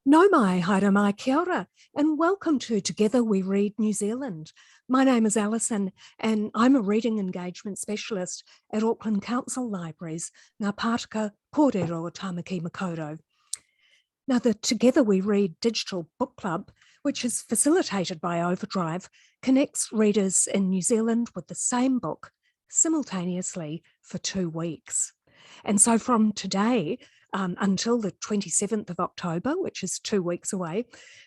No mai, haere mai, kia ora, and welcome to Together We Read New Zealand. My name is Alison, and I'm a reading engagement specialist at Auckland Council Libraries, Ngā Pātaka Kōrero o Tāmaki Makaurau. Now, the Together We Read digital book club, which is facilitated by Overdrive, connects readers in New Zealand with the same book simultaneously for 2 weeks. And so from today, until the 27th of October, which is 2 weeks away,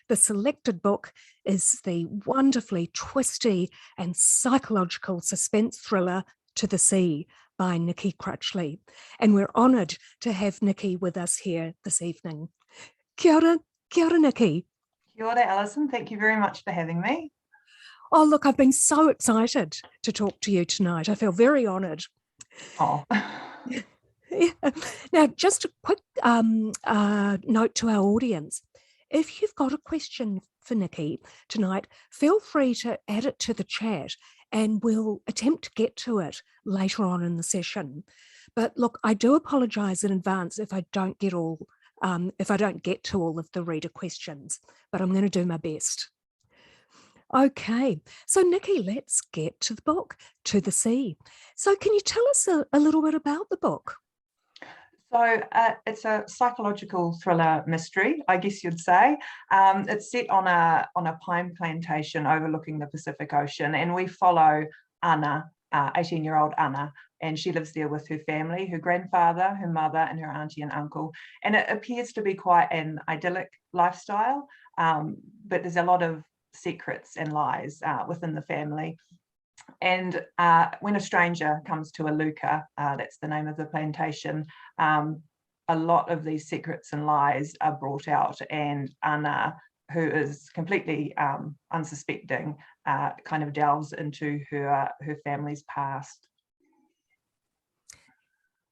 the selected book is the wonderfully twisty and psychological suspense thriller To the Sea by Nikki Crutchley. And we're honoured to have Nikki with us here this evening. Kia ora, Nikki. Kia ora, Alison. Thank you very much for having me. Oh, look, I've been so excited to talk to you tonight. I feel very honoured. Oh. Yeah. Now, just a quick note to our audience. If you've got a question for Nikki tonight, feel free to add it to the chat and we'll attempt to get to it later on in the session. But look, I do apologise in advance if I don't get to all of the reader questions, but I'm going to do my best. Okay, so Nikki, let's get to the book, To the Sea. So can you tell us a little bit about the book? So it's a psychological thriller mystery, I guess you'd say. It's set on a pine plantation overlooking the Pacific Ocean, and we follow Anna, 18-year-old Anna, and she lives there with her family, her grandfather, her mother, and her auntie and uncle. And it appears to be quite an idyllic lifestyle, but there's a lot of secrets and lies within the family. And when a stranger comes to Aluka, that's the name of the plantation, a lot of these secrets and lies are brought out, and Anna, who is completely unsuspecting, kind of delves into her family's past.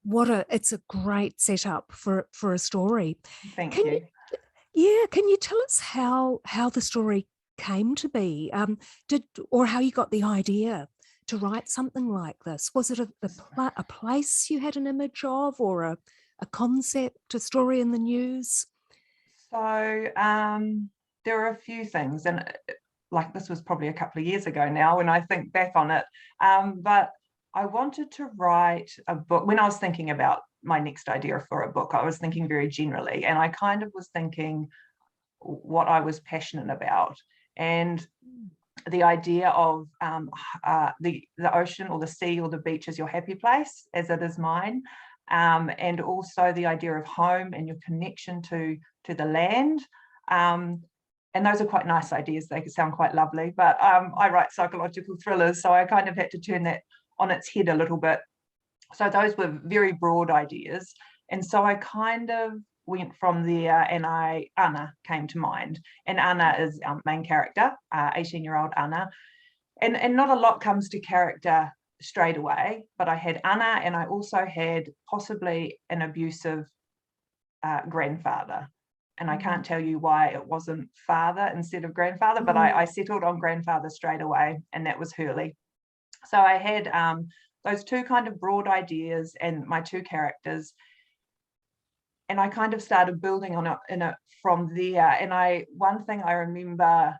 It's a great setup for a story. Thank you. Can you tell us how the story came to be, or how you got the idea to write something like this? Was it a place you had an image of, or a concept, a story in the news? So there are a few things, and like this was probably a couple of years ago now when I think back on it, but I wanted to write a book. When I was thinking about my next idea for a book, I was thinking very generally, and I kind of was thinking what I was passionate about. And the idea of the ocean or the sea or the beach is your happy place, as it is mine, and also the idea of home and your connection to the land. And those are quite nice ideas. They sound quite lovely, but I write psychological thrillers, so I kind of had to turn that on its head a little bit. So those were very broad ideas. And so I kind of went from there, and Anna came to mind. And Anna is our main character, 18-year-old Anna. And not a lot comes to character straight away, but I had Anna, and I also had possibly an abusive grandfather. And I can't tell you why it wasn't father instead of grandfather, but I settled on grandfather straight away, and that was Hurley. So I had those two kind of broad ideas and my two characters, and I kind of started building on it from there. And one thing I remember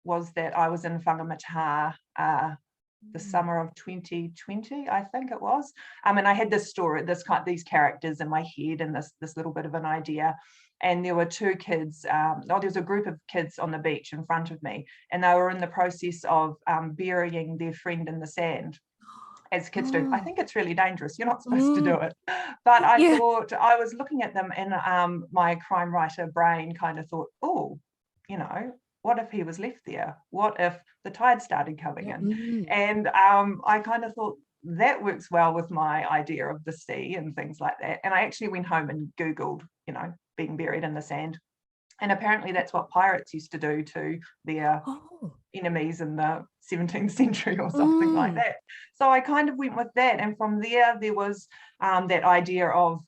was that I was in Whangamata the summer of 2020, I think it was. And I had this story, these characters in my head, and this little bit of an idea. And there were two kids, there was a group of kids on the beach in front of me, and they were in the process of burying their friend in the sand, as kids do. I think it's really dangerous. You're not supposed to do it. But I thought, I was looking at them, and my crime writer brain kind of thought, oh, what if he was left there? What if the tide started coming in? And I kind of thought, that works well with my idea of the sea and things like that. And I actually went home and Googled, being buried in the sand. And apparently that's what pirates used to do to their enemies in the 17th century or something like that. So I kind of went with that. And from there was that idea of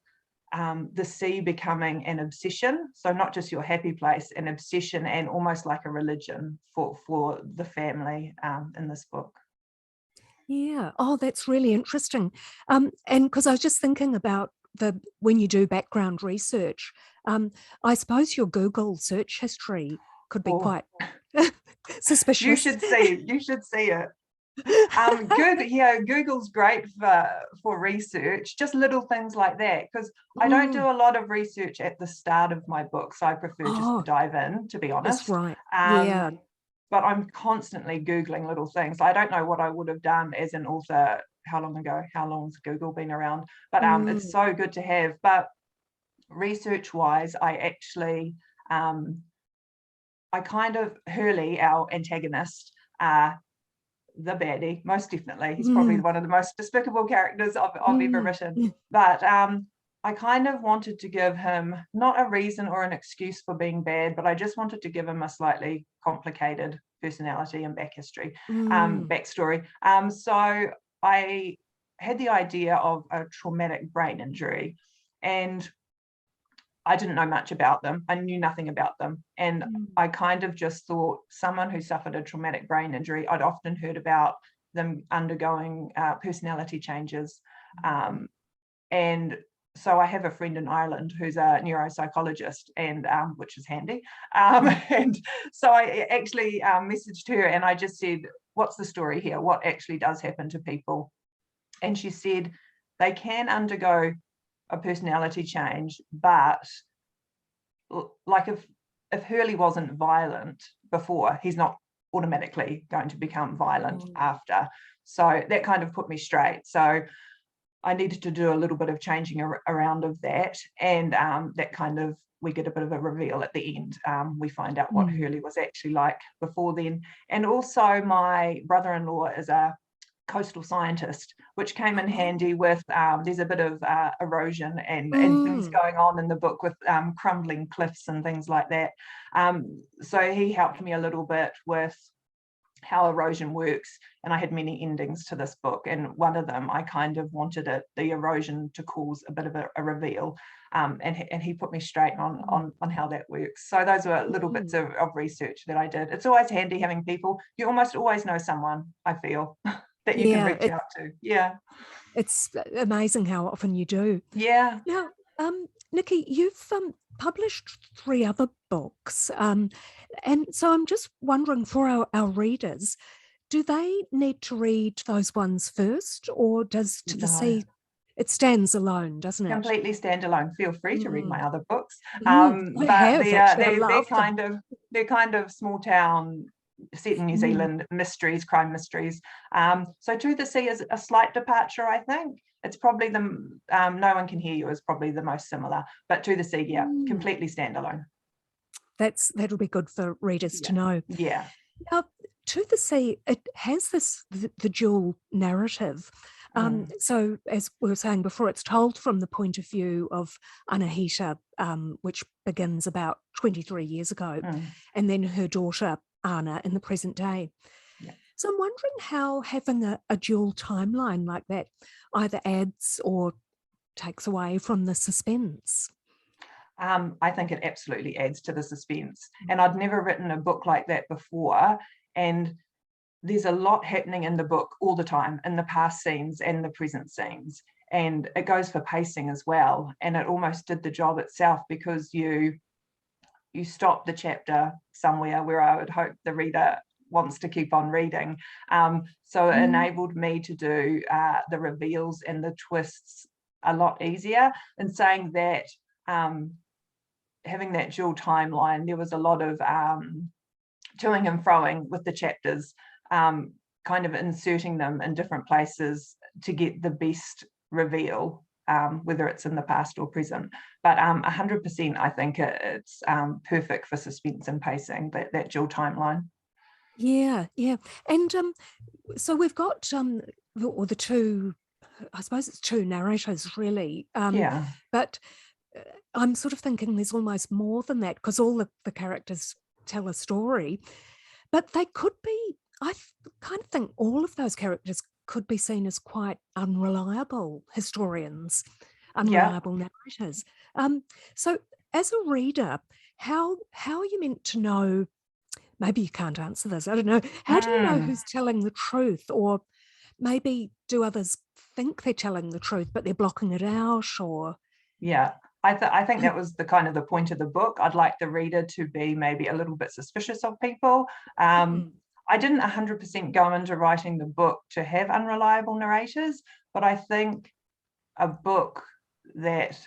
the sea becoming an obsession. So not just your happy place, an obsession, and almost like a religion for the family in this book. Yeah. Oh, that's really interesting. And because I was just thinking about when you do background research, I suppose your Google search history could be quite suspicious. You should see it. Google's great for research, just little things like that, because I don't do a lot of research at the start of my books. I prefer just to dive in, to be honest. That's right. Yeah. But I'm constantly Googling little things. I don't know what I would have done as an author. How long has Google been around? But it's so good to have. But research wise, I actually Hurley, our antagonist, the baddie, most definitely. He's probably one of the most despicable characters I've ever written. But I kind of wanted to give him not a reason or an excuse for being bad, but I just wanted to give him a slightly complicated personality and backstory. So I had the idea of a traumatic brain injury, and I didn't know much about them. I knew nothing about them. And I kind of just thought someone who suffered a traumatic brain injury, I'd often heard about them undergoing personality changes. And so I have a friend in Ireland who's a neuropsychologist, and which is handy. And so I actually messaged her and I just said, what's the story here? What actually does happen to people? And she said, they can undergo a personality change, but like if Hurley wasn't violent before, he's not automatically going to become violent after. So that kind of put me straight. So I needed to do a little bit of changing around of that, and that kind of, we get a bit of a reveal at the end. We find out what Hurley was actually like before then. And also my brother-in-law is a coastal scientist, which came in handy with there's a bit of erosion and things going on in the book with crumbling cliffs and things like that. So he helped me a little bit with how erosion works, and I had many endings to this book, and one of them I kind of wanted the erosion to cause a bit of a reveal, and he put me straight on how that works. So those were little bits of research that I did. It's always handy having people. You almost always know someone, I feel, that you can reach out to. Yeah, it's amazing how often you do. Yeah. Now, Nikki, you've published 3 other books, and so I'm just wondering, for our readers, do they need to read those ones first, or does To the Sea, it stands alone, doesn't it? Completely standalone. Feel free to read my other books. But they're kind of small town, set in New Zealand, mysteries, crime mysteries. So To the Sea is a slight departure, I think. It's probably the No One Can Hear You is probably the most similar, but To the Sea, completely standalone. That'll be good for readers to know. Yeah. Now, To the Sea, it has the dual narrative. So as we were saying before, it's told from the point of view of Anahita, which begins about 23 years ago, and then her daughter, Anna, in the present day. Yeah. So I'm wondering how having a dual timeline like that either adds or takes away from the suspense. I think it absolutely adds to the suspense. And I'd never written a book like that before. And there's a lot happening in the book all the time, in the past scenes and the present scenes. And it goes for pacing as well. And it almost did the job itself, because you stop the chapter somewhere where I would hope the reader wants to keep on reading. So it enabled me to do the reveals and the twists a lot easier. And saying that, having that dual timeline, there was a lot of toing and froing with the chapters, kind of inserting them in different places to get the best reveal, whether it's in the past or present. But 100%, I think it's perfect for suspense and pacing, that dual timeline. Yeah. And so we've got the two, I suppose it's 2 narrators really. But I'm sort of thinking there's almost more than that, because all the characters tell a story, but they could be, I kind of think all of those characters could be seen as quite unreliable historians, unreliable narrators. So as a reader, how are you meant to know, maybe you can't answer this, I don't know, how do you know who's telling the truth? Or maybe do others think they're telling the truth, but they're blocking it out? Or yeah. I think that was the kind of the point of the book. I'd like the reader to be maybe a little bit suspicious of people. I didn't 100% go into writing the book to have unreliable narrators, but I think a book that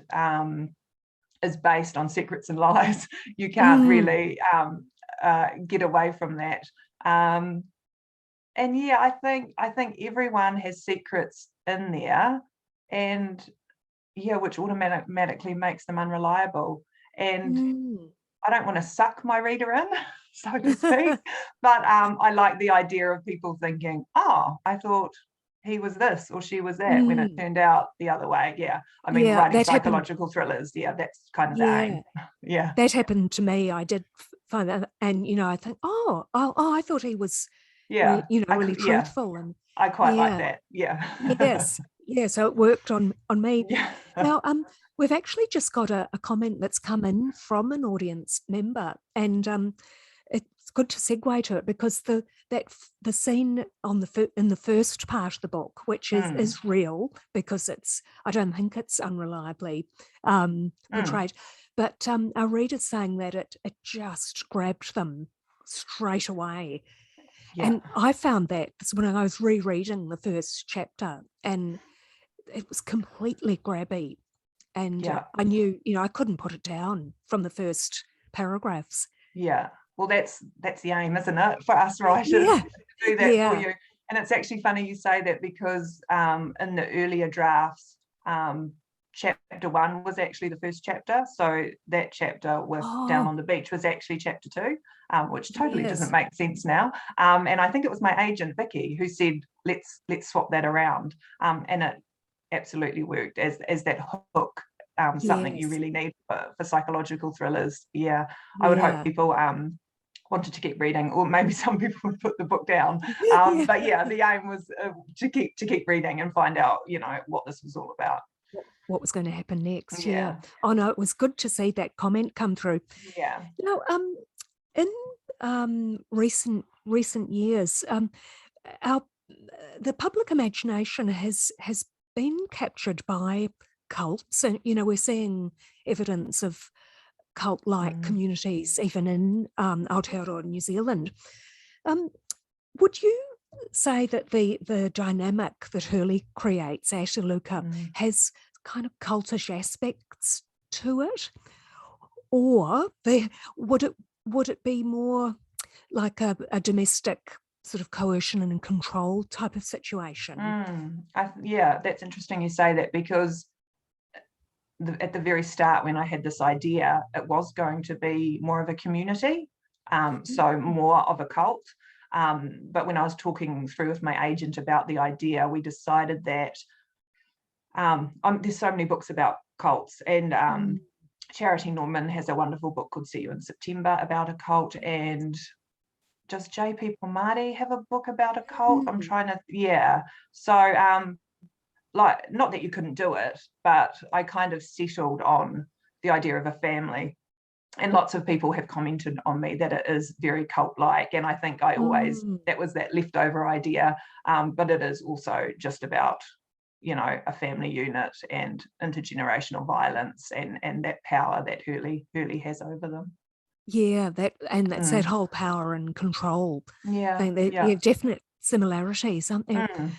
is based on secrets and lies, you can't really get away from that. And yeah, I think everyone has secrets in there, and yeah, which automatically makes them unreliable. And I don't want to suck my reader in, so to speak, but I like the idea of people thinking, oh, I thought he was this or she was that, when it turned out the other way. Yeah, I mean, Yeah, writing that happened. psychological thrillers, yeah, that's kind of the Yeah, aim. Yeah, that happened to me. I did find that, and I think, I thought he was, yeah, really yeah, truthful, and I quite like yeah, that. Yeah. yes, yeah. So it worked on me. Yeah. Now, we've actually just got a comment that's come in from an audience member, and it's good to segue to it, because the scene on in the first part of the book, which is real, because I don't think it's unreliably portrayed, but our readers saying that it just grabbed them straight away. Yeah. And I found that when I was rereading the first chapter, and it was completely grabby. And Yeah. I knew, I couldn't put it down from the first paragraphs. Yeah. Well, that's the aim, isn't it, for us writers, Yeah. to do that for you. And it's actually funny you say that, because in the earlier drafts, chapter 1 was actually the first chapter. So that chapter with Down on the Beach was actually chapter 2, which totally doesn't make sense now. And I think it was my agent Vicky who said, let's swap that around. And it absolutely worked as that hook. Something you really need for psychological thrillers. Yeah, I would hope people wanted to keep reading, or maybe some people would put the book down. But yeah, the aim was to keep reading and find out, what this was all about. What was going to happen next? Yeah. Oh no, it was good to see that comment come through. Yeah. Now, in recent years, the public imagination has been captured by cults, and we're seeing evidence of cult-like communities even in Aotearoa, New Zealand. Would you say that the dynamic that Hurley creates at Iluka has kind of cultish aspects to it, or would it be more like a domestic sort of coercion and control type of situation? Yeah, that's interesting you say that, because at the very start, when I had this idea, it was going to be more of a community, so more of a cult. But when I was talking through with my agent about the idea, we decided that there's so many books about cults, and Charity Norman has a wonderful book called See You in September about a cult, and does J.P. Pomadi have a book about a cult? I'm trying to, yeah. So like, not that you couldn't do it, but I kind of settled on the idea of a family. And lots of people have commented on me that it is very cult-like, and I think I always, that was that leftover idea, but it is also just about, a family unit and intergenerational violence and that power that Hurley has over them. Yeah, that's that whole power and control thing. There are definite similarities, aren't there?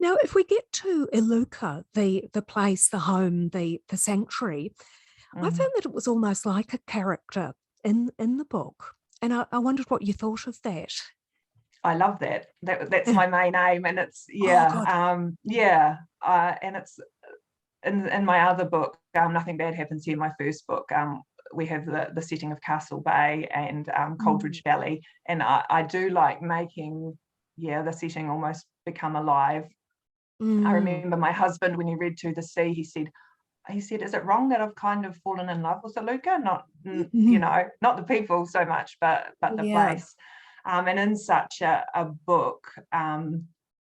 Now, if we get to Iluka, the place, the home, the sanctuary, I found that it was almost like a character in the book, and I wondered what you thought of that. I love that. That's my main aim, and it's and it's in my other book, Nothing Bad Happens Here, my first book. We have the setting of Castle Bay and Coldridge Valley, and I do like making the setting almost become alive. I remember my husband, when he read To the Sea, he said, is it wrong that I've kind of fallen in love with Iluka? Not not the people so much, but the place. And in such a book,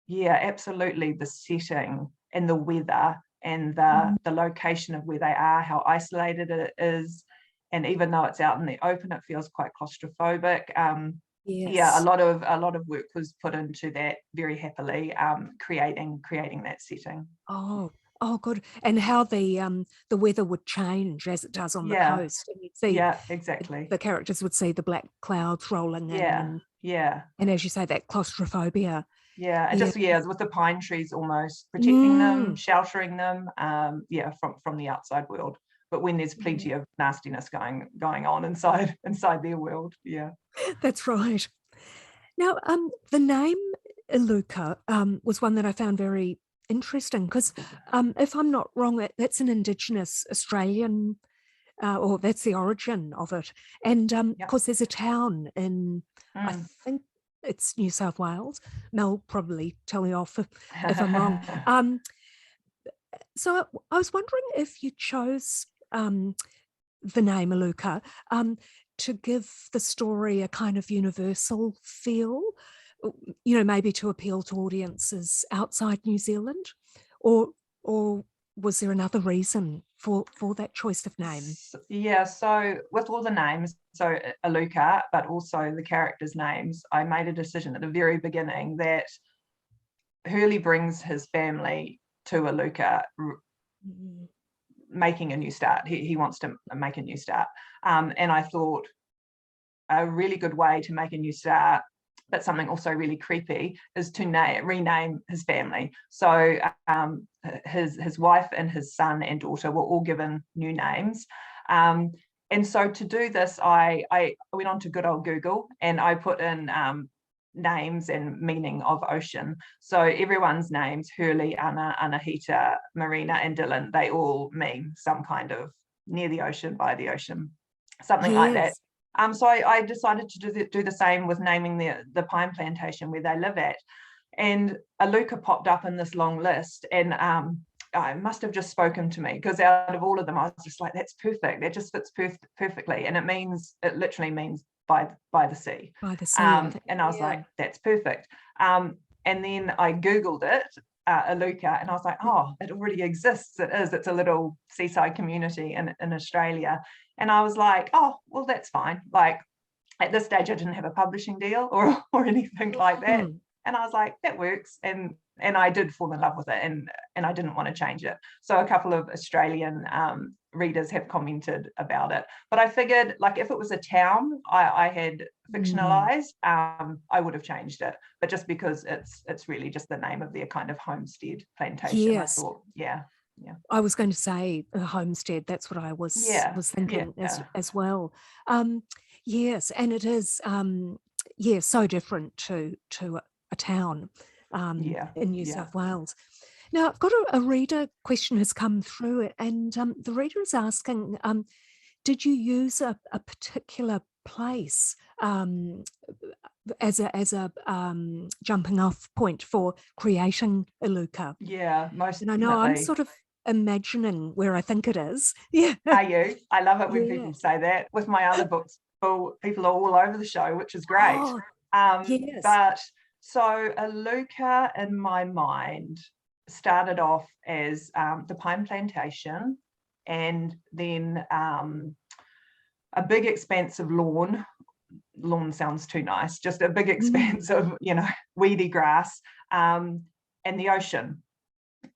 absolutely, the setting and the weather and the location of where they are, how isolated it is, and even though it's out in the open, it feels quite claustrophobic. A lot of work was put into that very happily, creating that setting. Oh, Oh, good. And how the weather would change as it does on the Yeah, coast. And you'd see yeah, exactly. the characters would see the black clouds rolling in Yeah, yeah, and as you say, that claustrophobia. yeah. And Yeah. just with the pine trees almost protecting them, Mm, sheltering them, yeah, from the outside world. But when there's yeah, plenty of nastiness going on inside their world. Yeah. that's right. Now, the name Iluka was one that I found very interesting because, if I'm not wrong, that's an Indigenous Australian, or that's the origin of it. And of Yep. course, there's a town in, I Mm. think it's New South Wales. Mel will probably tell me off if I'm wrong. So I was wondering if you chose the name Iluka to give the story a kind of universal feel, maybe to appeal to audiences outside New Zealand, or or was there another reason for that choice of name? Yeah, so with all the names, so Aluka, but also the characters' names, I made a decision at the very beginning that Hurley brings his family to Aluka, Mm. making a new start. He wants to make a new start. And I thought a really good way to make a new start, but something also really creepy, is to rename his family. So his wife and his son and daughter were all given new names. And so to do this, I went on to good old Google and I put in names and meaning of ocean. So everyone's names, Hurley, Anna, Anahita, Marina, and Dylan, they all mean some kind of near the ocean, by the ocean, something like that. Yes. So I decided to do the same with naming the pine plantation where they live at. And Aluka popped up in this long list, and I must have just spoken to me, because out of all of them, I was just like, that's perfect. That just fits perfectly. And it literally means by the sea. By the sea, I think. And I was Yeah. like, that's perfect. And then I Googled it, Aluka, and I was like, oh, it already exists. It is. It's a little seaside community in Australia. And I was like, oh, well, that's fine. Like, at this stage, I didn't have a publishing deal or anything like that. Mm. And I was like, that works. And I did fall in love with it, and I didn't want to change it. So a couple of Australian readers have commented about it. But I figured, like, if it was a town I had Mm. fictionalized, I would have changed it. But just because it's really just the name of their kind of homestead plantation, I Yes. thought, yeah, yeah, I was going to say a homestead. That's what I yeah, was thinking yeah, as well. Um, yes, and it is yeah, so different to a town yeah, in New yeah. South Wales. Now I've got a reader question has come through, and the reader is asking, did you use a particular place as a jumping off point for creating Iluka? Yeah, most And I know I'm definitely. sort of imagining where I think it is. Yeah. Are you? I love it when Yeah. people say that. With my other books, people are all over the show, which is great. Oh, yes. But so Aluka, in my mind, started off as the pine plantation, and then a big expanse of lawn. Lawn sounds too nice. Just a big Mm, expanse of weedy grass, and the ocean.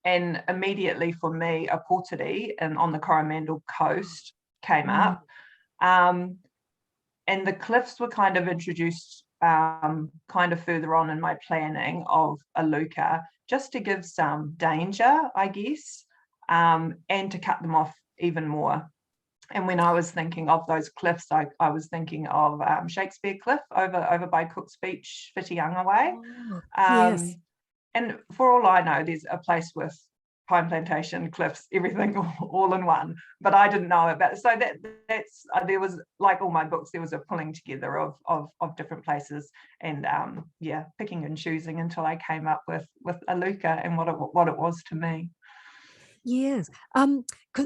And immediately for me, a porteri and on the Coromandel coast came mm, up. And the cliffs were kind of introduced kind of further on in my planning of Aluka, just to give some danger, I guess, and to cut them off even more. And when I was thinking of those cliffs, I was thinking of Shakespeare Cliff over by Cook's Beach, Whitianga Way. oh, yes. Um, and for all I know, there's a place with pine plantation, cliffs, everything all in one. But I didn't know about it. So that's there was, like all my books, there was a pulling together of different places, and yeah, picking and choosing until I came up with Aluka and what it was to me. Yes.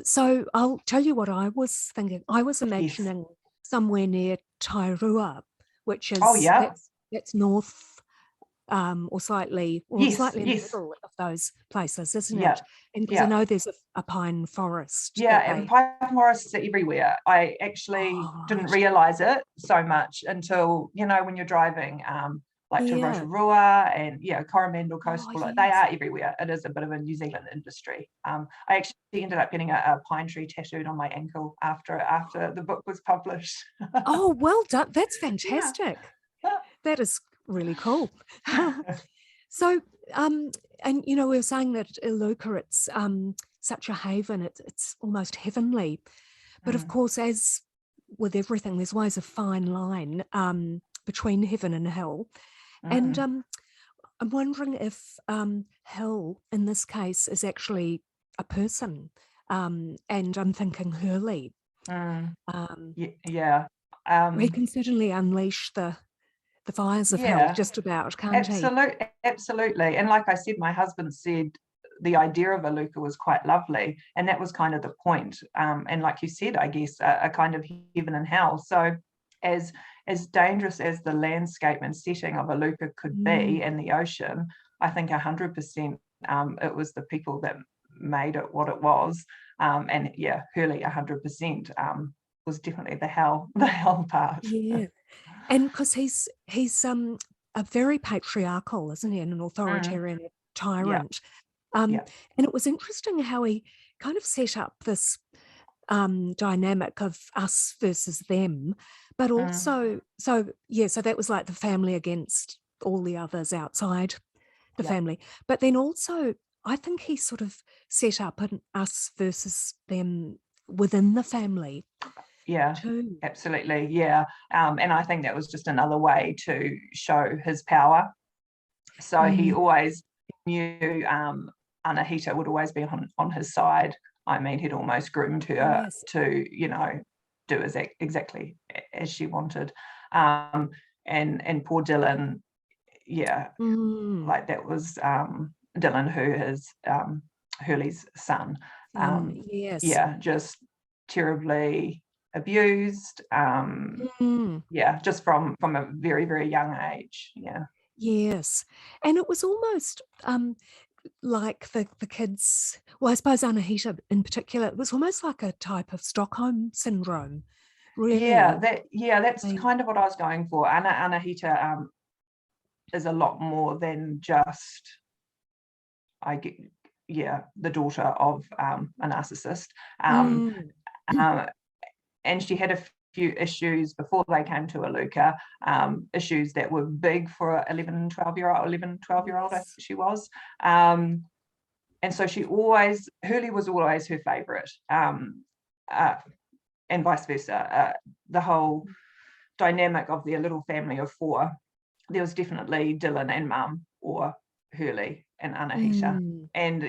So I'll tell you what I was thinking. I was Yes. imagining somewhere near Tairua, which Oh is yeah. that's north, or Yes. slightly in the Yes. middle of those places, isn't Yeah. it? And because I Yeah. know there's a pine forest Yeah, that and they. pine forests are everywhere. I actually Oh, didn't right. realize it so much until, when you're driving like to Yeah. Rotorua and Coromandel Coast. Oh, They yes. are everywhere. It is a bit of a New Zealand industry. I actually ended up getting a pine tree tattooed on my ankle after the book was published. Oh, well done. That's Yeah. fantastic. That is really cool. So, and we were saying that Iluka, it's such a haven. It's almost heavenly. But of course, as with everything, there's always a fine line between heaven and hell. And I'm wondering if hell, in this case, is actually a person. And I'm thinking Hurley. Yeah. He can certainly unleash the fires of hell, Yeah. just about, can't he? Absolutely. And like I said, my husband said the idea of Iluka was quite lovely, and that was kind of the point. And like you said, I guess a kind of heaven and hell. So as dangerous as the landscape and setting of Iluka could be in the ocean, I think 100% it was the people that made it what it was. And yeah, Hurley 100% was definitely the hell part. Yeah. And because he's a very patriarchal, isn't he, and an authoritarian tyrant. And it was interesting how he kind of set up this dynamic of us versus them, but also, so that was like the family against all the others outside the family. But then also, I think he sort of set up an us versus them within the family. Yeah, too. absolutely. Yeah. And I think that was just another way to show his power. So he always knew Anahita would always be on his side. I mean, he'd almost groomed her to, do exactly as she wanted. And poor Dylan, like that was Dylan, who is Hurley's son. Just terribly abused, just from a very, very young age. Yes. And it was almost like the kids, well, I suppose Anahita in particular, it was almost like a type of Stockholm syndrome, really. That's kind of what I was going for. Anahita is a lot more than just the daughter of a narcissist. And she had a few issues before they came to Iluka, issues that were big for 11, 12-year-old, I think she was. And so Hurley was always her favourite, and vice versa. The whole dynamic of their little family of four, there was definitely Dylan and Mum, or Hurley and Anahita. And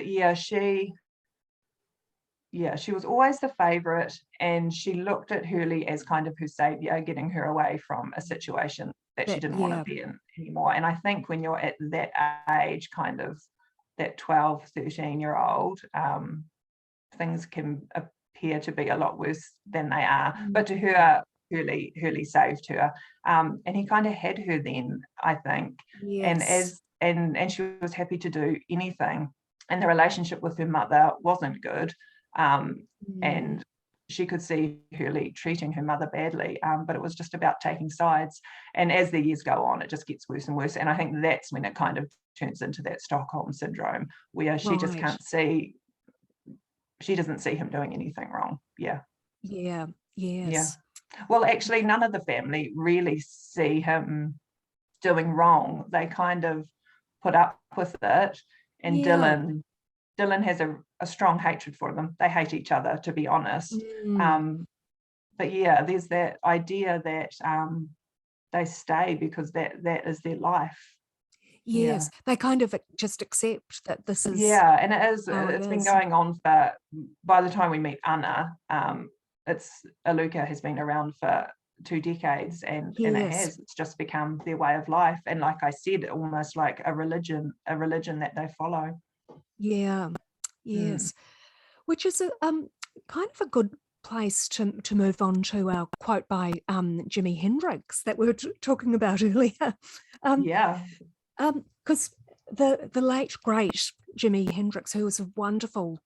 she was always the favourite, and she looked at Hurley as kind of her saviour, getting her away from a situation that she didn't want to be in anymore. And I think when you're at that age, kind of that 12, 13-year-old, things can appear to be a lot worse than they are. But to her, Hurley saved her. And he kind of had her then, I think. Yes. And she was happy to do anything. And the relationship with her mother wasn't good. And she could see Hurley treating her mother badly, but it was just about taking sides. And as the years go on, it just gets worse and worse. And I think that's when it kind of turns into that Stockholm syndrome, where she just can't see, she doesn't see him doing anything wrong. Well, actually, none of the family really see him doing wrong. They kind of put up with it. And Dylan has a strong hatred for them. They hate each other, to be honest. But there's that idea that they stay because that is their life. Yes, they kind of just accept that this is. And it's been going on for, by the time we meet Anna, Iluka has been around for 2 decades, and it's just become their way of life. And like I said, almost like a religion that they follow. Which is a kind of a good place to move on to our quote by Jimi Hendrix that we were talking about earlier. Because the late great Jimi Hendrix, who was a wonderful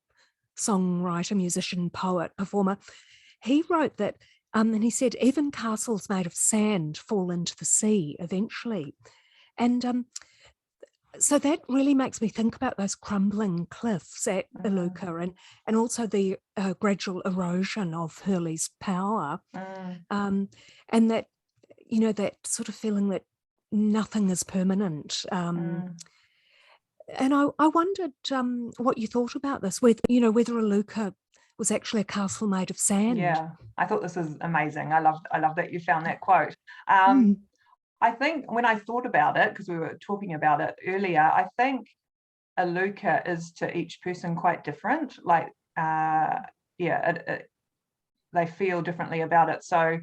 songwriter, musician, poet, performer, he wrote that, and he said, even castles made of sand fall into the sea eventually. And so that really makes me think about those crumbling cliffs at Iluka, and also the gradual erosion of Hurley's power, and that, you know, that sort of feeling that nothing is permanent. And I wondered what you thought about this, whether Iluka was actually a castle made of sand. Yeah, I thought this was amazing. I love that you found that quote. I think when I thought about it, because we were talking about it earlier, I think Iluka is to each person quite different. Like, they feel differently about it. So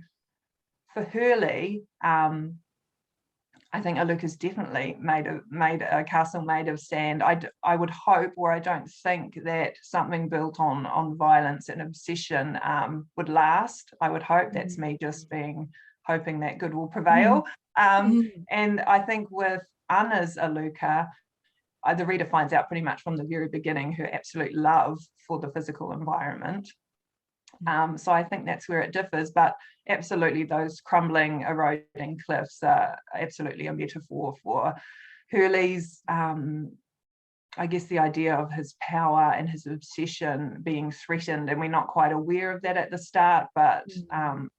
for Hurley, I think Iluka is definitely made a castle made of sand. I would hope, or I don't think, that something built on violence and obsession would last. I would hope. That's me just hoping that good will prevail. And I think with Anna's Iluka, the reader finds out pretty much from the very beginning her absolute love for the physical environment. So I think that's where it differs, but absolutely those crumbling, eroding cliffs are absolutely a metaphor for Hurley's, I guess, the idea of his power and his obsession being threatened, and we're not quite aware of that at the start, but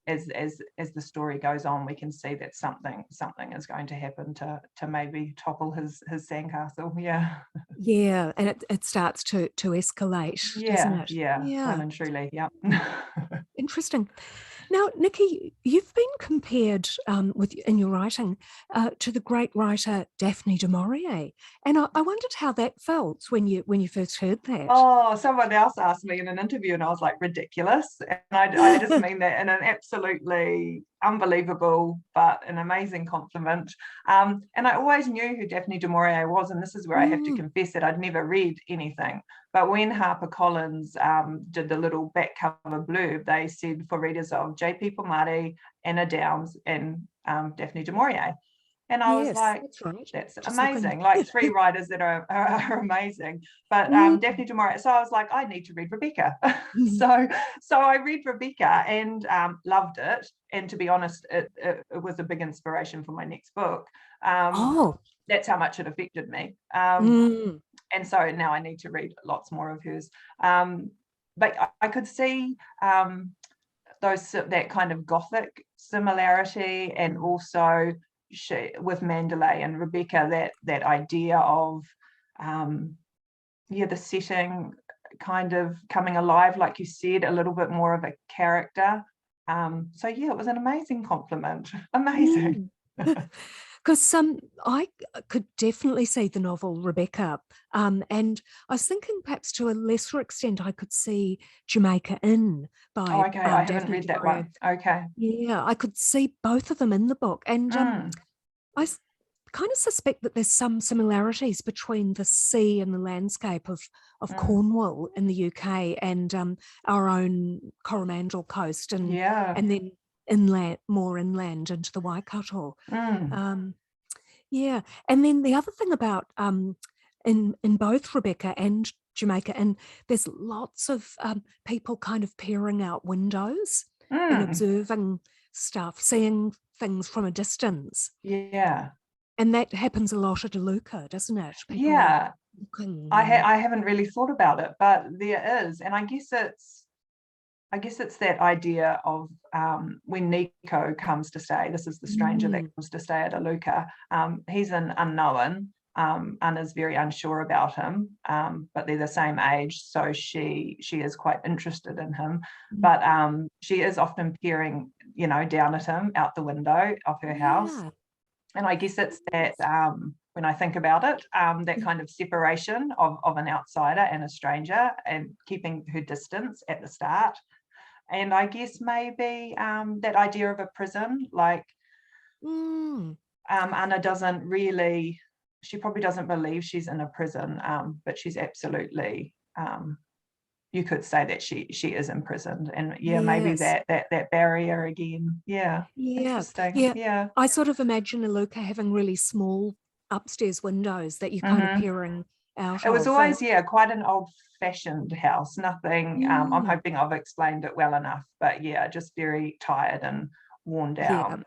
as the story goes on, we can see that something is going to happen to maybe topple his sandcastle. Yeah, and it starts to escalate, doesn't it? Yeah, well and truly. Interesting. Now, Nikki, you've been compared in your writing to the great writer Daphne du Maurier, and I wondered how that felt when you first heard that. Oh, someone else asked me in an interview, and I was like, ridiculous. And I just mean that in an absolutely unbelievable but an amazing compliment. And I always knew who Daphne du Maurier was, and this is where I have to confess that I'd never read anything. But when HarperCollins did the little back cover blurb, they said for readers of J.P. Pomare, Anna Downs, and Daphne du Maurier. And I was like, that's amazing. Like, three writers that are amazing. But Daphne du Maurier. So I was like, I need to read Rebecca. So I read Rebecca and loved it. And to be honest, it was a big inspiration for my next book. That's how much it affected me. And so now I need to read lots more of hers. But I could see that kind of Gothic similarity, and also with Mandalay and Rebecca, that idea of the setting kind of coming alive, like you said, a little bit more of a character. So it was an amazing compliment. Amazing. Because I could definitely see the novel Rebecca, and I was thinking perhaps to a lesser extent I could see Jamaica Inn by I haven't read that one. Okay. Yeah, I could see both of them in the book, and I kind of suspect that there's some similarities between the sea and the landscape of Cornwall in the UK and our own Coromandel coast, and then more inland into the Waikato. And then the other thing about in both Rebecca and Jamaica, and there's lots of people kind of peering out windows and observing stuff, seeing things from a distance. And that happens a lot at Iluka, doesn't it? People looking. I haven't really thought about it, but there is, and I guess it's that idea of when Nico comes to stay. This is the stranger that comes to stay at Iluka. He's an unknown. Anna's very unsure about him, but they're the same age, so she is quite interested in him. But she is often peering, down at him out the window of her house. And I guess it's that, when I think about it, that kind of separation of an outsider and a stranger, and keeping her distance at the start. And I guess maybe that idea of a prison, like Anna doesn't really, she probably doesn't believe she's in a prison, but she's absolutely, you could say that she is imprisoned. And maybe that barrier again. Interesting. I sort of imagine Iluka having really small upstairs windows that you're kind of peering out. It was always quite an old-fashioned house. Nothing. I'm hoping I've explained it well enough, but just very tired and worn down.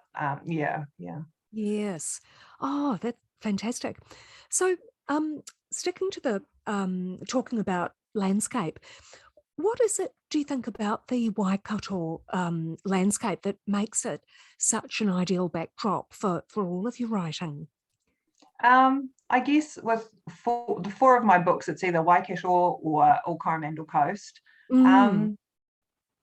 Yes. Oh, fantastic. So sticking to the talking about landscape, what is it, do you think, about the Waikato landscape that makes it such an ideal backdrop for all of your writing? I guess with the four of my books, it's either Waikato or Coromandel Coast. Mm.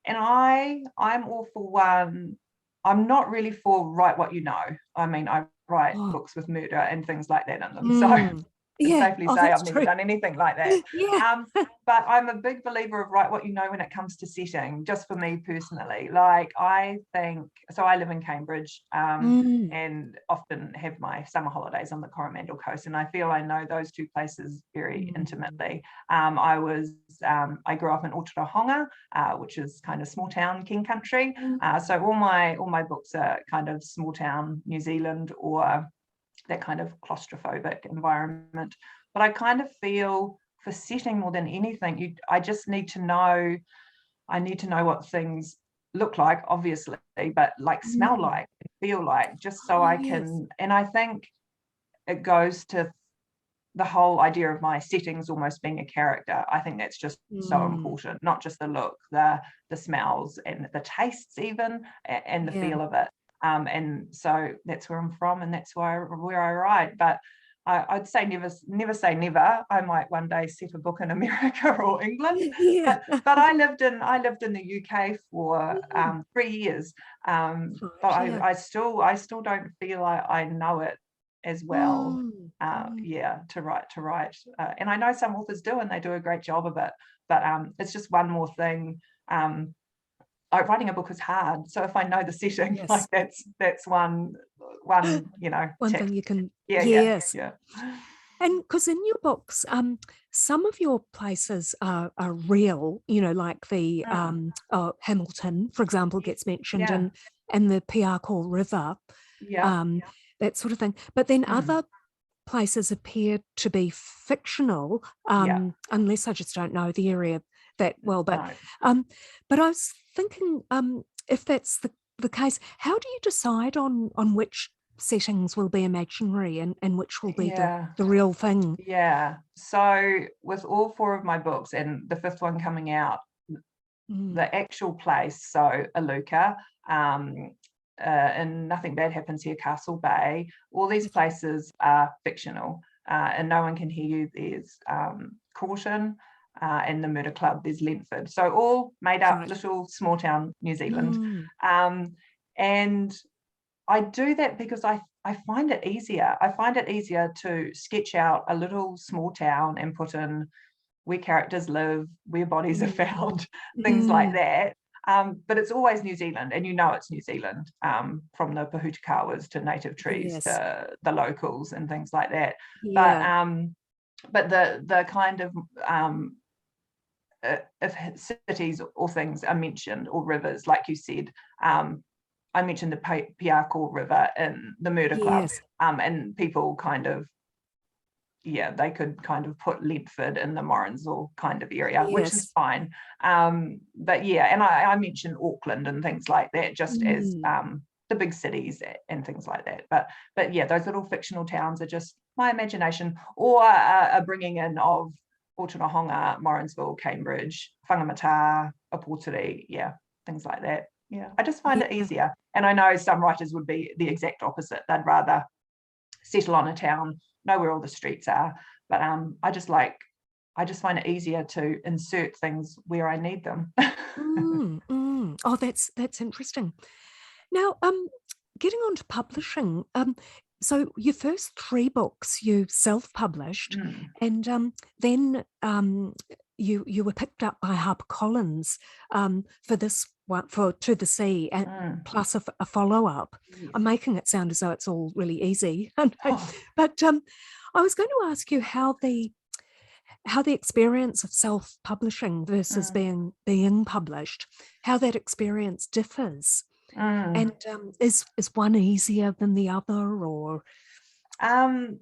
And I'm all for one. I'm not really for write what you know. I mean, I write Oh, books with murder and things like that in them. So mm. can Yeah. safely Oh, say that's I've never true. done anything like that. Yeah. But I'm a big believer of write what you know when it comes to setting, just for me personally. Like, I think, so I live in Cambridge, Mm. and often have my summer holidays on the Coromandel Coast, and I feel I know those two places very Mm. intimately. I grew up in Otorohanga, which is kind of small town king country. Mm. So all my books are kind of small town New Zealand, or that kind of claustrophobic environment. But I kind of feel, for setting more than anything, I just need to know. I need to know what things look like, obviously, but like smell Mm. like, feel like, just so Oh, I yes. can. And I think it goes to the whole idea of my settings almost being a character. I think that's just so Mm. important, not just the look, the smells and the tastes even, and the Yeah. feel of it. And so that's where I'm from, and that's where I write. But I'd say never say never. I might one day set a book in America or England. Yeah. But I lived in the UK for Mm. 3 years. But Right. Yeah. I still don't feel I know it as well. Mm. Mm. Yeah, to write. And I know some authors do, and they do a great job of it. But it's just one more thing. Writing a book is hard. So if I know the setting, like Yes. that's one One tick. thing you can, Yeah, yeah, yes. yeah. And because in your books, some of your places are real, like the Mm. Hamilton, for example, gets mentioned, Yeah, and the Piarco River, yeah. um, that sort of thing. But then Mm. other places appear to be fictional, Yeah. unless I just don't know the area that well. No. Um, but I was thinking, if that's the case, how do you decide on which settings will be imaginary and which will be the Yeah. real thing? Yeah. So with all four of my books, and the fifth one coming out, Mm. the actual place, so Aluka, and Nothing Bad Happens Here, Castle Bay, all these Yes. places are fictional, and No One Can Hear You, there's Caution, and the Murder Club, there's Lentford. So all made up Right. little small town New Zealand. Mm. And I do that because I find it easier. I find it easier to sketch out a little small town and put in where characters live, where bodies are Mm. found, things like Mm. that. But it's always New Zealand, and it's New Zealand, from the Pahutakawas to native trees Yes. to the locals and things like that. But Yeah. the kind of if cities or things are mentioned, or rivers, like you said, I mentioned the Piarco River in the Murder Club, Yes. and people kind of, yeah, they could kind of put Lentford in the Morrinsville kind of area, which is Yes. fine. But yeah, and I mentioned Auckland and things like that, just as Mm. the big cities and things like that. But yeah, those little fictional towns are just my imagination, or a bringing in of Otorohanga, Morrinsville, Cambridge, Whangamata, Aportere, yeah, things like that. Yeah, I just find it Yeah. easier. And I know some writers would be the exact opposite. They'd rather settle on a town, know where all the streets are. But I just find it easier to insert things where I need them. Mm. Mm. Oh, that's interesting. Now, getting on to publishing, so your first three books you self-published, Mm. and then you were picked up by HarperCollins for this one, for To the Sea, and Mm. plus a follow-up. Yes. I'm making it sound as though it's all really easy, Oh. but I was going to ask you how the experience of self-publishing versus Mm. being published, how that experience differs. Mm. And is one easier than the other, or?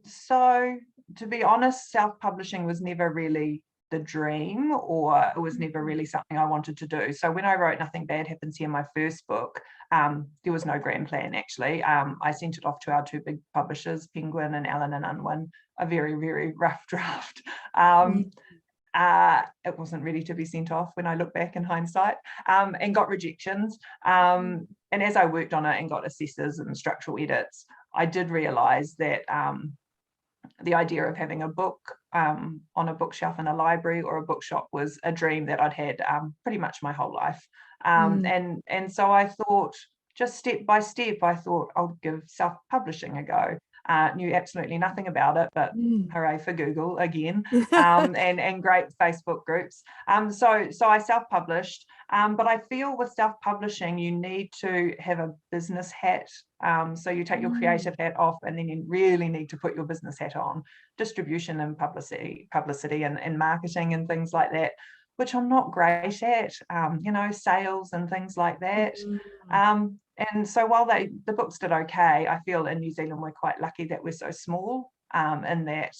So to be honest, self-publishing was never really the dream, or it was never really something I wanted to do. So when I wrote Nothing Bad Happens Here, my first book, there was no grand plan, actually. I sent it off to our two big publishers, Penguin and Allen and Unwin, a very, very rough draft. It wasn't ready to be sent off when I look back in hindsight, and got rejections. And as I worked on it and got assessors and structural edits, I did realise that the idea of having a book on a bookshelf in a library or a bookshop was a dream that I'd had pretty much my whole life. And so I thought, just step by step, I thought I'll give self-publishing a go. Knew absolutely nothing about it, but hooray for Google again, and great Facebook groups. So I self-published, but I feel with self-publishing, you need to have a business hat. So you take your creative hat off, and then you really need to put your business hat on, distribution and publicity and marketing and things like that, which I'm not great at, sales and things like that. And so while the books did okay, I feel in New Zealand we're quite lucky that we're so small, and that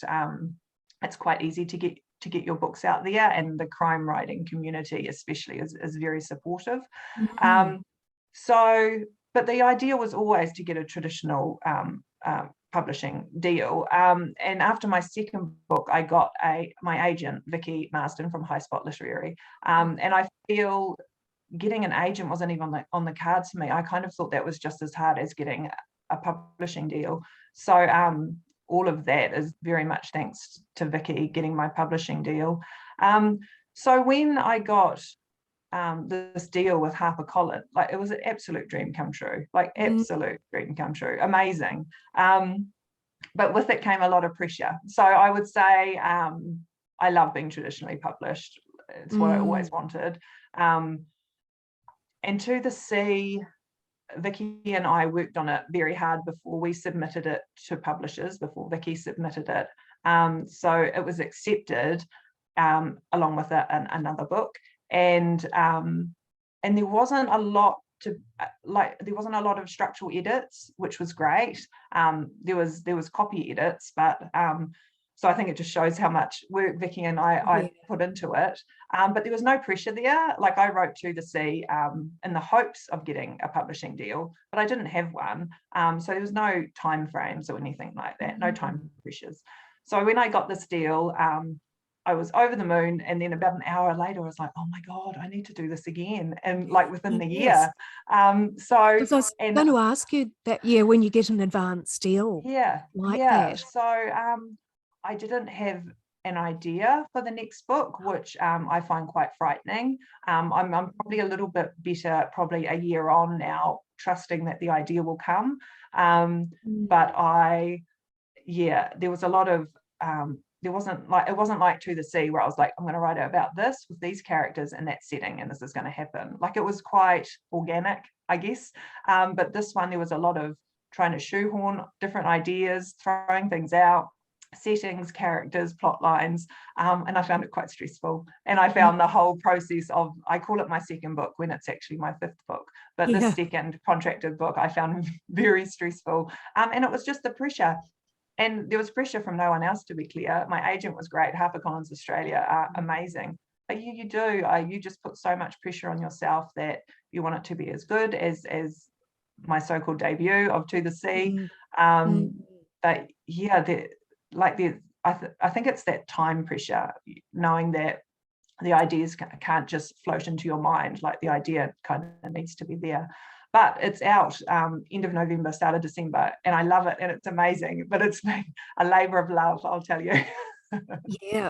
it's quite easy to get your books out there, and the crime writing community especially is very supportive. But the idea was always to get a traditional publishing deal. And after my second book, I got my agent, Vicky Marsden from High Spot Literary. And I feel getting an agent wasn't even on the cards for me. I kind of thought that was just as hard as getting a publishing deal. So all of that is very much thanks to Vicky getting my publishing deal. So when I got this deal with HarperCollins, like, it was an absolute dream come true, amazing. But with it came a lot of pressure. So I would say I love being traditionally published. It's what I always wanted. And To the Sea, Vicky and I worked on it very hard before we submitted it to publishers, before Vicky submitted it. So it was accepted along with another book. And there wasn't a lot of structural edits, which was great. There was copy edits, but so I think it just shows how much work Vicky and I put into it. But there was no pressure there. Like, I wrote To the Sea in the hopes of getting a publishing deal, but I didn't have one. So there was no time frames or anything like that, no time pressures. So when I got this deal, I was over the moon, and then about an hour later, I was like, oh my God, I need to do this again. And like within the year. Because I was going to ask you that, when you get an advance deal. That. So I didn't have an idea for the next book, which I find quite frightening. I'm probably a little bit better, probably a year on now, trusting that the idea will come. But there was a lot of, it wasn't like To the Sea, where I was like, I'm going to write about this with these characters in that setting, and this is going to happen. Like, it was quite organic, I guess. But this one, there was a lot of trying to shoehorn different ideas, throwing things out, settings, characters, plot lines, and I found it quite stressful. And I found the whole process of, I call it my second book when it's actually my fifth book, but this second contracted book I found very stressful. And it was just the pressure. And there was pressure from no one else, to be clear. My agent was great. HarperCollins Australia are amazing. But you just put so much pressure on yourself that you want it to be as good as my so-called debut of To the Sea. But I think it's that time pressure, knowing that the ideas can't just float into your mind. Like, the idea kind of needs to be there. But it's out end of November, start of December, and I love it, and it's amazing. But it's been a labour of love, I'll tell you.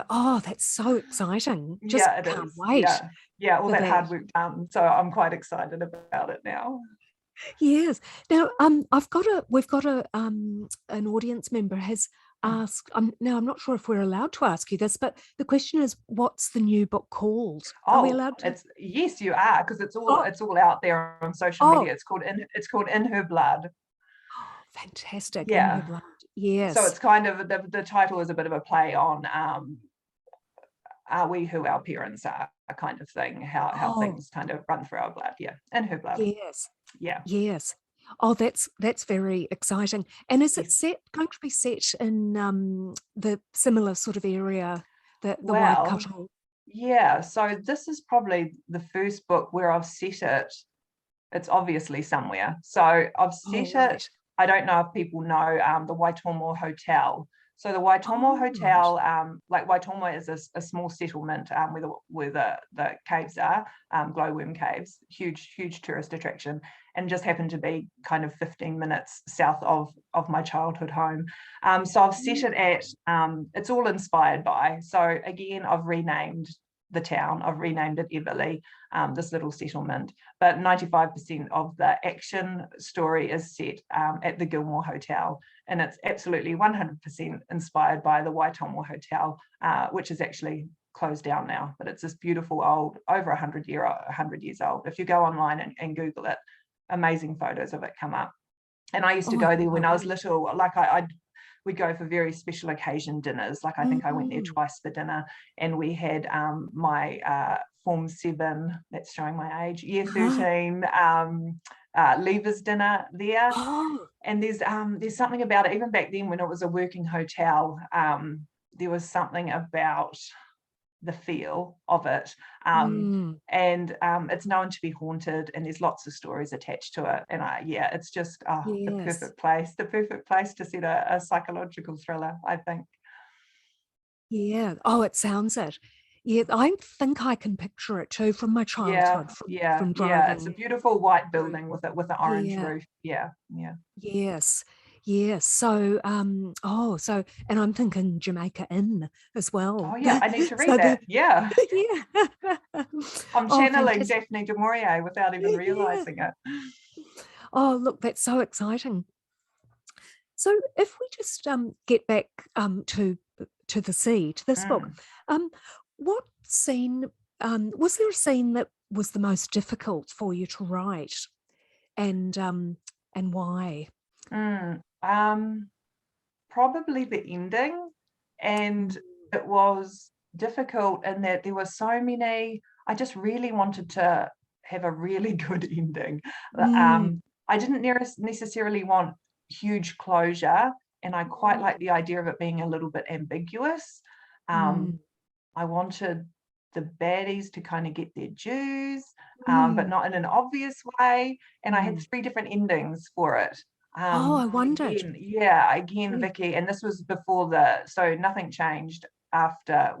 Oh, that's so exciting. Just can't wait. All that hard work done. So I'm quite excited about it now. Yes. Now, we've got an audience member has asked. Now, I'm not sure if we're allowed to ask you this, but the question is, what's the new book called? Are we allowed to? Yes, you are, because it's all out there on social media. It's called In Her Blood. Oh, fantastic! Yeah. In Her Blood. Yes. So it's kind of the title is a bit of a play on are we who our parents are, kind of thing, how things kind of run through our blood. In Her Blood. Yes. Oh, that's very exciting. And is it going to be set in the similar sort of area the wide Well, cut-all? yeah, so this is probably the first book where I've set it. It's obviously somewhere. So I've Oh, set it. right. I don't know if people know the Waitomo Hotel. So the Waitomo Oh, right. Hotel, like Waitomo is a small settlement where the caves are, glowworm caves, huge tourist attraction, and just happened to be kind of 15 minutes south of my childhood home. So I've set it at, it's all inspired by. So again, I've renamed the town. I've renamed it Everley, this little settlement, but 95% of the action story is set at the Gilmore Hotel, and it's absolutely 100% inspired by the Waitomo Hotel, which is actually closed down now, but it's this beautiful old, over 100 years old. If you go online and Google it, amazing photos of it come up. And I used to Oh, go there when I was lovely. little. Like we'd go for very special occasion dinners. Like I think I went there Mm. twice for dinner, and we had my Form 7, that's showing my age, Year 13 leavers dinner there. Oh, And there's something about it, even back then when it was a working hotel, there was something about the feel of it. mm, And it's known to be haunted, and there's lots of stories attached to it. And yeah, it's just yes. the perfect place to set a psychological thriller, I think. Yeah. Oh, it sounds it. Yeah, I think I can picture it too from my Yeah, childhood, yeah, from yeah. It's a driving beautiful white through. building with an orange Yeah. roof. Yeah, yeah. Yes. Yes. So, so, and I'm thinking Jamaica Inn as well. Oh yeah, I need to read So that. Yeah. yeah. I'm Oh, channeling fantastic. Daphne du Maurier without even Yeah. realizing it. Oh, look, that's so exciting. So if we just get back to the sea, to this book, Mm. um, what scene was there a scene that was the most difficult for you to write, and why? Mm. Probably the ending, and Mm, it was difficult in that there were so many. I just really wanted to have a really good ending. mm, I didn't necessarily want huge closure, and I quite like mm, the idea of it being a little bit ambiguous. mm, I wanted the baddies to kind of get their dues, but mm, not in an obvious way. And I had mm. 3 different endings for it. Oh, I wondered. Again, Mm, Vicky, and this was before so nothing changed after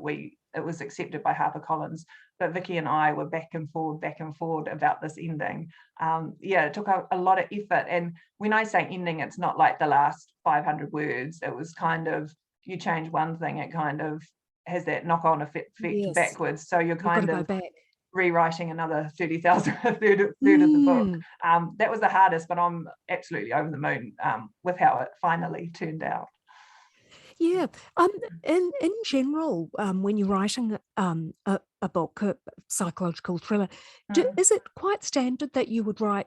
it was accepted by HarperCollins. But Vicky and I were back and forward about this ending. Yeah, it took a lot of effort. And when I say ending, it's not like the last 500 words. It was kind of, you change one thing, it kind of has that knock-on effect yes, backwards. So you're you've got to kind go of back. rewriting another 30,000, third of the book. Mm. That was the hardest, but I'm absolutely over the moon with how it finally turned out. Yeah. In general, when you're writing a book, a psychological thriller, Mm. is it quite standard that you would write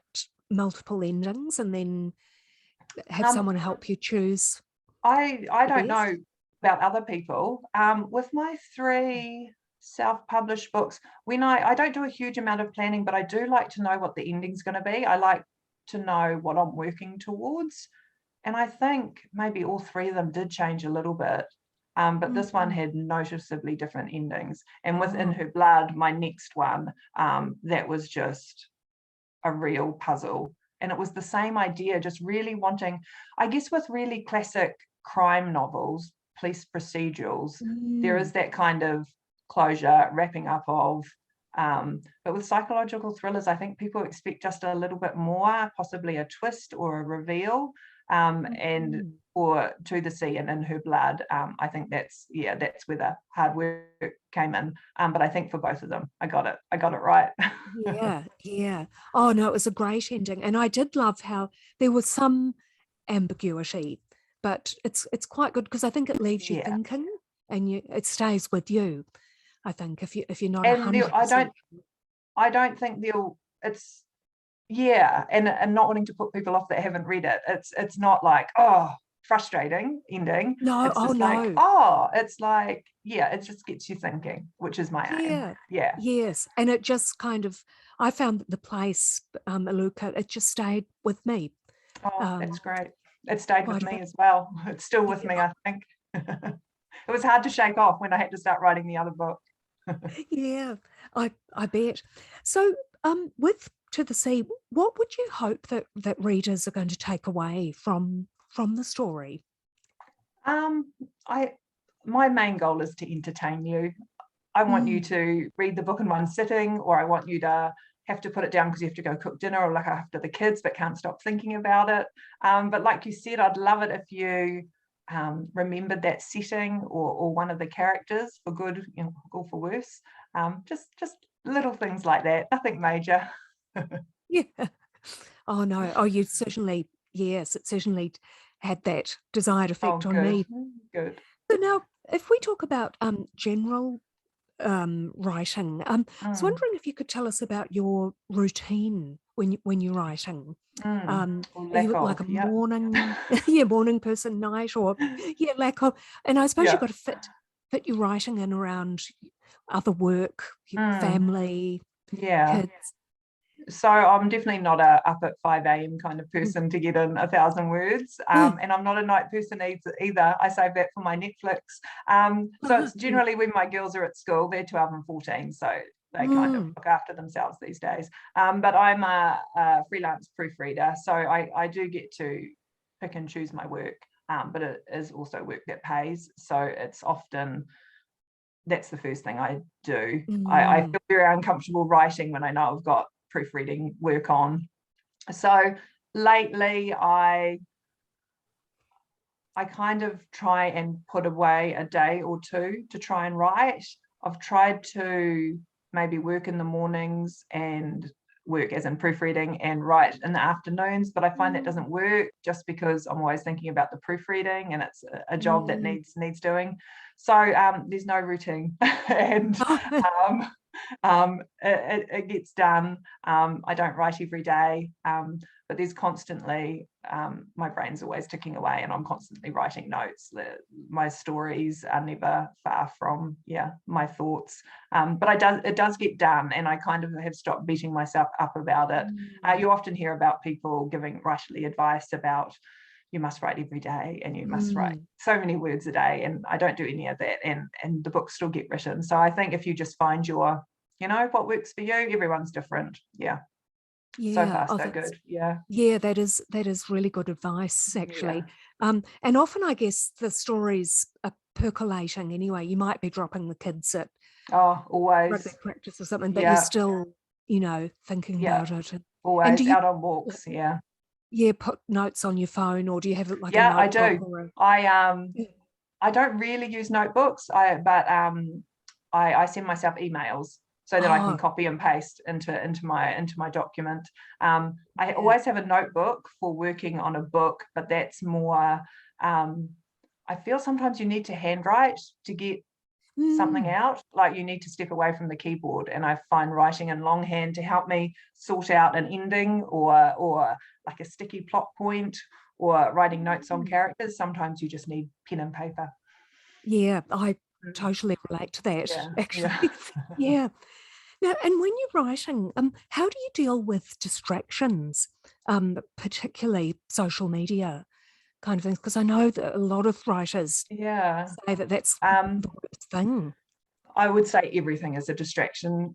multiple endings and then have Um, someone help you choose I the don't know best? about other people. With my 3 self-published books, when I don't do a huge amount of planning, but I do like to know what the ending's going to be. I like to know what I'm working towards. And I think maybe all 3 of them did change a little bit. But this one Mm. had noticeably different endings. And within Oh, Her Blood, my next one, that was just a real puzzle. And it was the same idea, just really wanting, I guess, with really classic crime novels, police procedurals, there mm. is that kind of closure, wrapping up of. But with psychological thrillers, I think people expect just a little bit more, possibly a twist or a reveal. And Mm. or To the Sea and In Her Blood, I think that's where the hard work came in. But I think for both of them, I got it right. Yeah, yeah. Oh no, it was a great ending, and I did love how there was some ambiguity, but it's quite good because I think it leaves you Yeah. thinking, and it stays with you. I think if you're not a And hundred I percent. don't think they'll it's yeah, and not wanting to put people off that haven't read it. It's not like, oh, frustrating ending. No, It's oh just like, no. oh, it's like, yeah, it just gets you thinking, which is my aim. Yeah. Yeah. Yes. And it just kind of, I found that the place, Aluka, it just stayed with me Oh, that's um, great. It stayed with quite a me bit. as well. It's still with Yeah. me, I think. It was hard to shake off when I had to start writing the other book. Yeah, I bet. So, with To the Sea, what would you hope that readers are going to take away from the story? Um, my main goal is to entertain you. I want you to read the book in one sitting, or I want you to have to put it down because you have to go cook dinner or look after the kids, but can't stop thinking about it. But like you said, I'd love it if you remembered that setting or one of the characters for good, or for worse. Just little things like that, nothing major. Yeah. Oh no. Oh, you certainly, yes, it certainly had that desired Oh, effect on good, me. good. So now, if we talk about general writing, I was wondering if you could tell us about your routine when you're writing. Or Are lack you like of, a yeah. morning, yeah, morning person, night, or yeah, lack of? And I suppose you've Yeah. got to fit your writing in around other work, your family, Yeah. kids. So I'm definitely not a up at 5 a.m. kind of person to get in 1,000 words. And I'm not a night person either. I save that for my Netflix. So it's generally when my girls are at school, they're 12 and 14. So they kind of look after themselves these days. But I'm a freelance proofreader. So I do get to pick and choose my work. But it is also work that pays. So it's often, that's the first thing I do. I feel very uncomfortable writing when I know I've got proofreading work on. So lately I kind of try and put away a day or two to try and write. I've tried to maybe work in the mornings and work as in proofreading and write in the afternoons, but I find that doesn't work just because I'm always thinking about the proofreading and it's a job that needs doing. So there's no routine and it gets done. I don't write every day, but there's constantly, my brain's always ticking away and I'm constantly writing notes. My stories are never far from, my thoughts. But it does get done, and I kind of have stopped beating myself up about it. You often hear about people giving writerly advice about, you must write every day and you must write so many words a day, and I don't do any of that, and the books still get written. So I think if you just find your, what works for you, everyone's different. So far so good. Yeah, that is really good advice, actually. And often I guess the stories are percolating anyway. You might be dropping the kids at always rugby practice or something, but you're still, thinking about it. And always do you out on walks. put notes on your phone, or do you have like a I notebook? do. I don't really use notebooks, but I send myself emails so that I can copy and paste into my document. I always have a notebook for working on a book, but that's more, I feel sometimes you need to handwrite to get something out, like you need to step away from the keyboard, and I find writing in longhand to help me sort out an ending or like a sticky plot point, or writing notes on characters. Sometimes you just need pen and paper. Yeah, I totally relate to that, actually. Yeah. Now, and when you're writing, how do you deal with distractions, particularly social media kind of things? Because I know that a lot of writers say that that's the worst thing. I would say everything is a distraction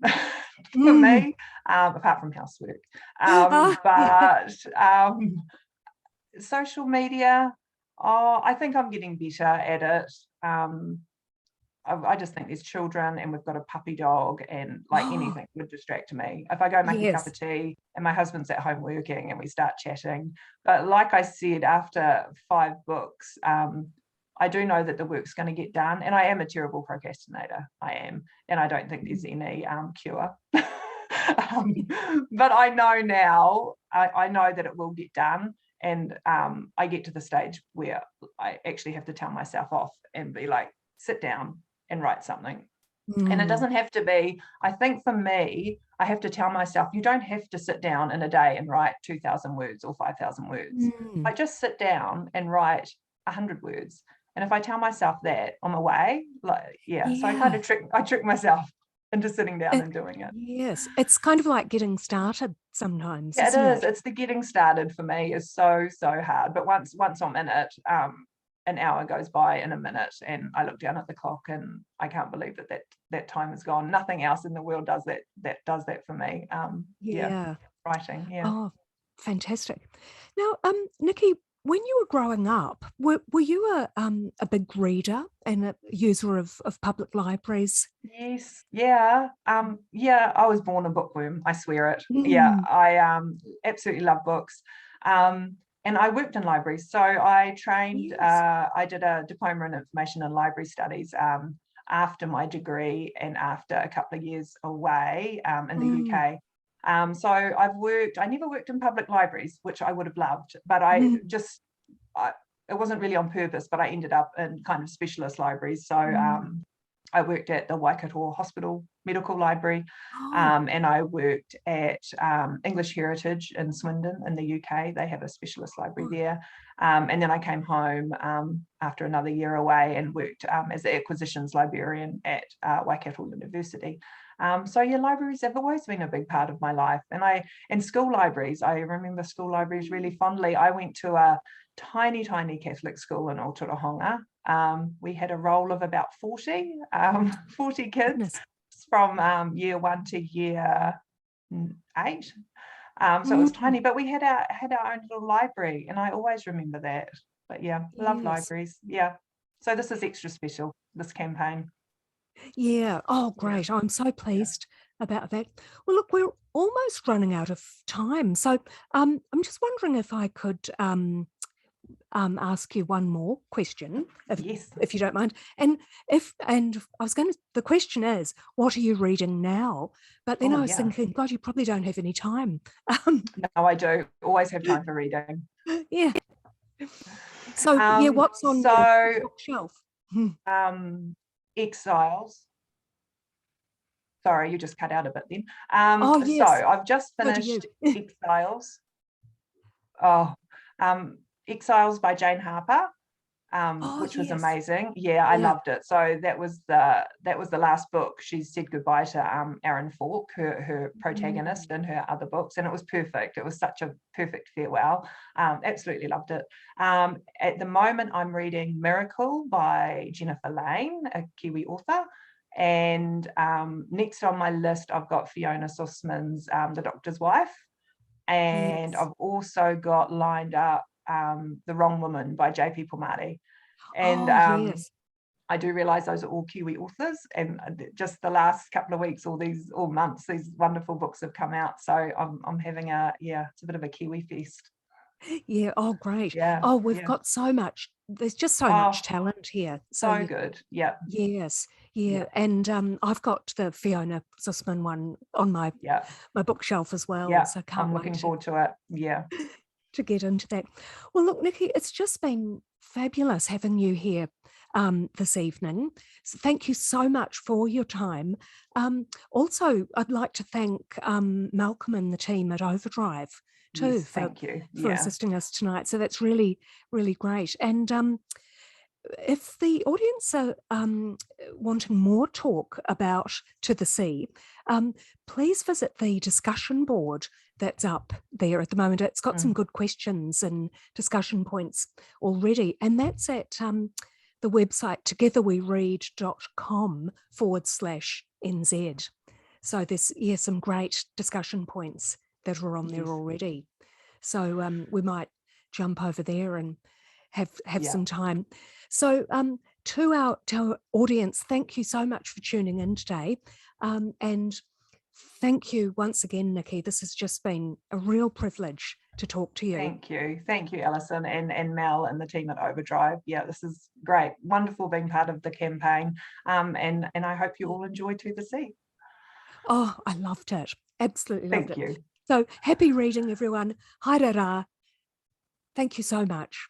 for me, apart from housework. But social media, I think I'm getting better at it. I just think there's children and we've got a puppy dog, and like anything would distract me. If I go make a cup of tea and my husband's at home working and we start chatting. But like I said, after 5 books, I do know that the work's going to get done, and I am a terrible procrastinator. I am, and I don't think there's any cure. But I know now, I know that it will get done, and I get to the stage where I actually have to tell myself off and be like, sit down and write something. And it doesn't have to be, I think for me, I have to tell myself, you don't have to sit down in a day and write 2,000 words or 5,000 words. I just sit down and write 100 words. And if I tell myself that, I'm away. So I kind of trick myself into sitting down and doing it. Yes, it's kind of like getting started sometimes. Yeah, isn't it is. It's the getting started for me is so hard. But once I'm in it, an hour goes by in a minute, and I look down at the clock and I can't believe that time is gone. Nothing else in the world does that for me. Writing. Yeah. Oh, fantastic. Now, Nikki, when you were growing up, were you a big reader and a user of public libraries? Yes. Yeah. I was born a bookworm. I swear it. Yeah. Mm. I absolutely love books. And I worked in libraries. So I trained, Yes. I did a diploma in information and library studies after my degree and after a couple of years away in the Mm. UK. So I never worked in public libraries, which I would have loved, but Mm. it wasn't really on purpose, but I ended up in kind of specialist libraries. So Mm. I worked at the Waikato Hospital Medical Library, Oh, and I worked at English Heritage in Swindon in the UK. They have a specialist library oh, there. And then I came home after another year away and worked as an acquisitions librarian at Waikato University. So yeah, libraries have always been a big part of my life. And school libraries, I remember school libraries really fondly. I went to a tiny Catholic school in Aotearoa. We had a roll of about 40 kids goodness. from year 1 to year 8. So it was Mm. tiny, but we had our own little library, and I always remember that. But yeah, love Yes. libraries. Yeah. So this is extra special, this campaign. Yeah. Oh, Yeah. great. I'm so Yeah. pleased about that. Well, look, we're almost running out of time. So I'm just wondering if I could ask you one more question, Yes. if you don't mind. And I was going to, the question is, what are you reading now? But then Oh I was yeah. thinking, God, you probably don't have any time. Um, No, I do. Always have time for reading. yeah. So yeah, what's on your So bookshelf? Hmm. Exiles. Sorry, you just cut out a bit then. Oh So yes, I've just so do you. finished Exiles. Oh, Exiles by Jane Harper, Oh which was yes, amazing. Yeah, I yeah. loved it. So that was the last book. She said goodbye to Aaron Falk, her protagonist Mm. in her other books, and it was perfect. It was such a perfect farewell. Absolutely loved it. At the moment, I'm reading Miracle by Jennifer Lane, a Kiwi author. And next on my list, I've got Fiona Sussman's The Doctor's Wife. And Yes. I've also got lined up The Wrong Woman by JP Pomadi. And Oh yes. I do realize those are all Kiwi authors, and just the last couple of weeks or months, these wonderful books have come out. So I'm having it's a bit of a Kiwi feast. Yeah. Oh great. Yeah, Oh, we've yeah. got so much. There's just so much Oh, talent here. So so good. Yeah, yes, yeah. yeah, And I've got the Fiona Sussman one on my yeah, bookshelf as well. yeah. So can't I'm wait looking forward to it. Yeah. to get into that. Well, look, Nikki, it's just been fabulous having you here this evening. So thank you so much for your time. Also, I'd like to thank Malcolm and the team at Overdrive too Yes, thank you. for Yeah. assisting us tonight. So that's really, really great. And if the audience are wanting more talk about To the Sea, please visit the discussion board that's up there at the moment. It's got some good questions and discussion points already. And that's at the website togetherweread.com/NZ. So there's some great discussion points that are on there Yes. already. So we might jump over there and have Yeah. some time. So to our audience, thank you so much for tuning in today. And thank you once again, Nikki. This has just been a real privilege to talk to you. Thank you. Thank you, Alison and Mel and the team at Overdrive. Yeah, this is great. Wonderful being part of the campaign. And I hope you all enjoy To the Sea. Oh, I loved it. Absolutely loved Thank it. you. So happy reading, everyone. Haere rā. Thank you so much.